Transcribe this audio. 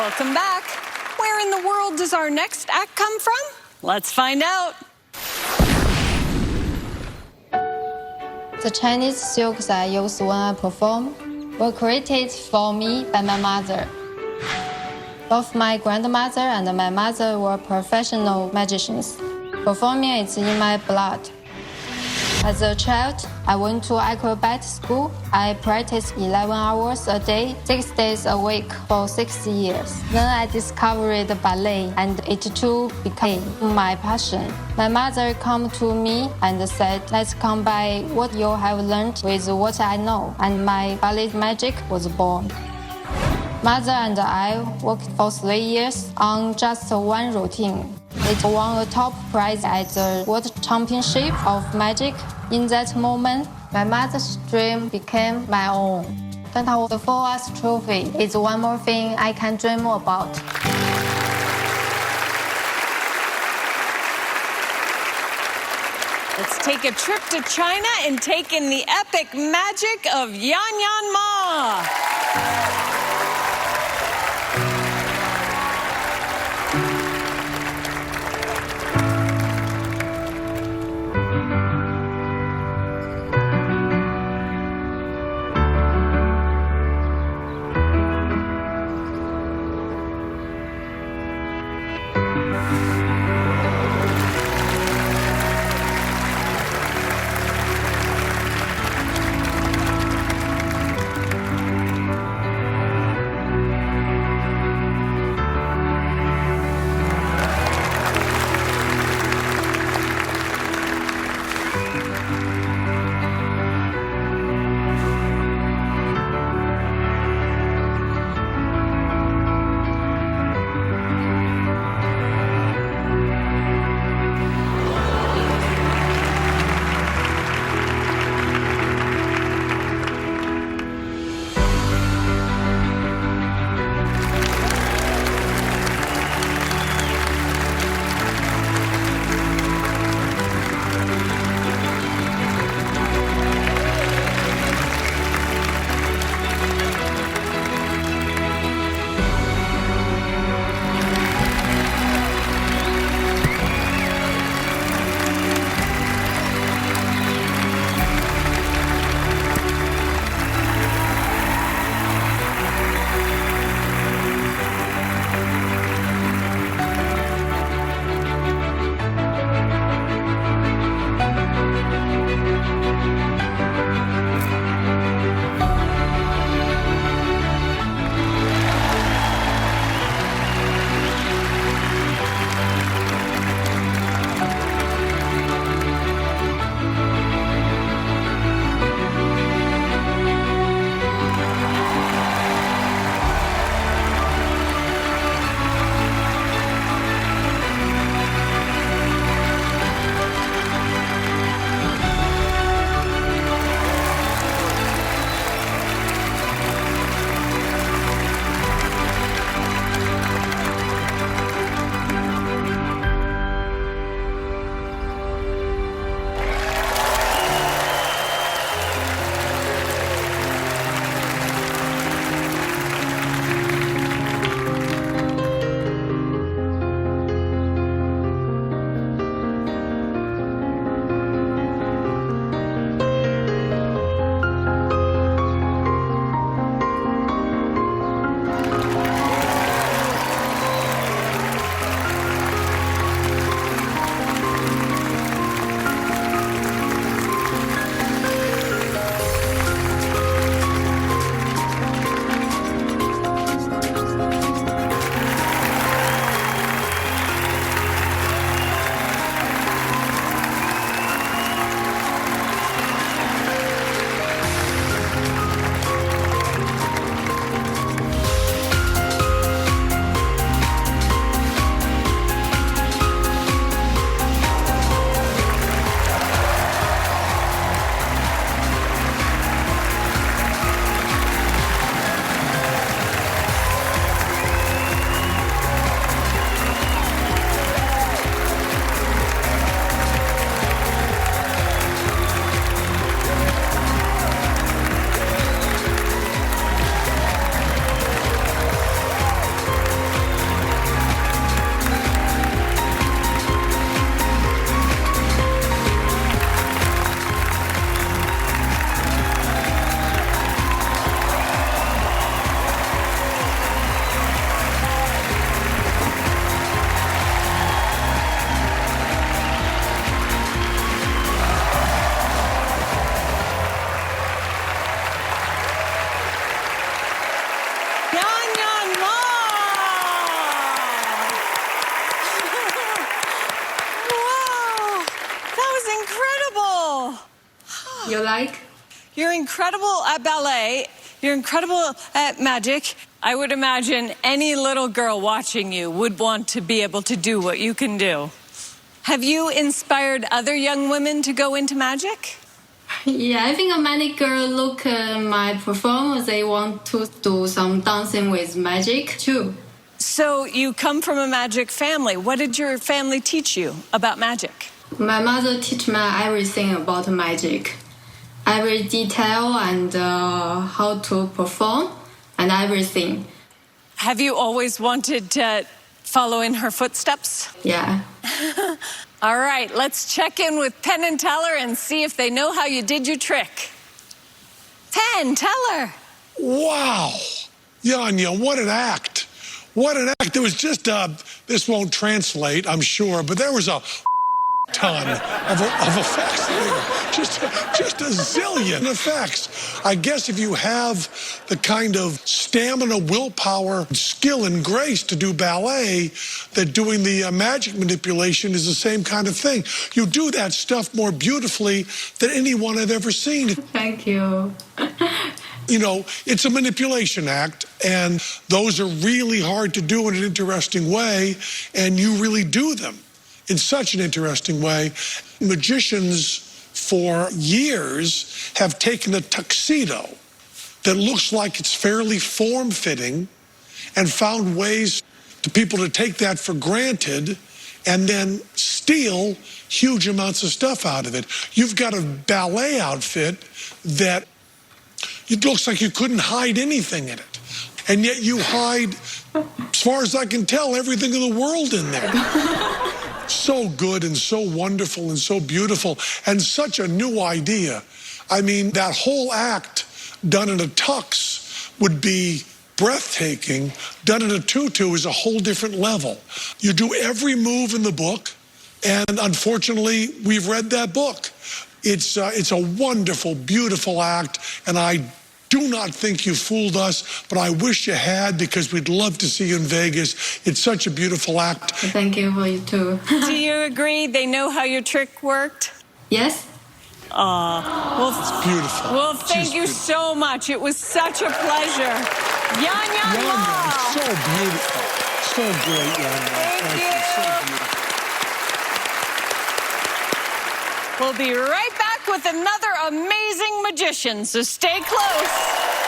Welcome back. Where in the world does our next act come from? Let's find out. The Chinese silks I use when I perform were created for me by my mother. Both my grandmother and my mother were professional magicians. Performing is in my blood. As a child, I went to acrobat school. I practiced 11 hours a day, 6 days a week for 6 years. Then I discovered ballet, and it too became my passion. My mother came to me and said, let's combine what you have learned with what I know, and my ballet magic was born. Mother and I worked for 3 years on just one routine. It won a top prize at the World Championship of Magic. In that moment, my mother's dream became my own. The first trophy is one more thing I can dream about. Let's take a trip to China and take in the epic magic of Yan Yan Ma. You're incredible at ballet. You're incredible at magic. I would imagine any little girl watching you would want to be able to do what you can do. Have you inspired other young women to go into magic? Yeah, I think many girls look at my performance. They want to do some dancing with magic too. So you come from a magic family. What did your family teach you about magic? My mother teach me everything about magic, every detail and how to perform and everything. Have you always wanted to follow in her footsteps? Yeah. All right, let's check in with Penn and Teller and see if they know how you did your trick. Penn, Teller. Wow. Yanya, what an act. What an act. There was just, this won't translate, I'm sure, but there was a ton of effects there. Just a zillion effects. I guess if you have the kind of stamina, willpower, skill, and grace to do ballet, that doing the magic manipulation is the same kind of thing. You do that stuff more beautifully than anyone I've ever seen. Thank you. You know, it's a manipulation act, and those are really hard to do in an interesting way, and you really do them in such an interesting way. Magicians for years have taken a tuxedo that looks like it's fairly form-fitting and found ways to people to take that for granted and then steal huge amounts of stuff out of it. You've got a ballet outfit that it looks like you couldn't hide anything in it. And yet you hide, as far as I can tell, everything in the world in there. So good and so wonderful and so beautiful and such a new idea. I mean, that whole act done in a tux would be breathtaking. Done in a tutu is a whole different level. You do every move in the book, and unfortunately, we've read that book. It's a wonderful, beautiful act, and I do not think you fooled us, but I wish you had, because we'd love to see you in Vegas. It's such a beautiful act. Thank you for you too. Do you agree they know how your trick worked? Yes? Well, It's beautiful. well, thank you so much. It was such a pleasure. Yan Yan Ma. So beautiful. So great, Yanya. Thank you. So beautiful. We'll be right back with another amazing magician, so stay close.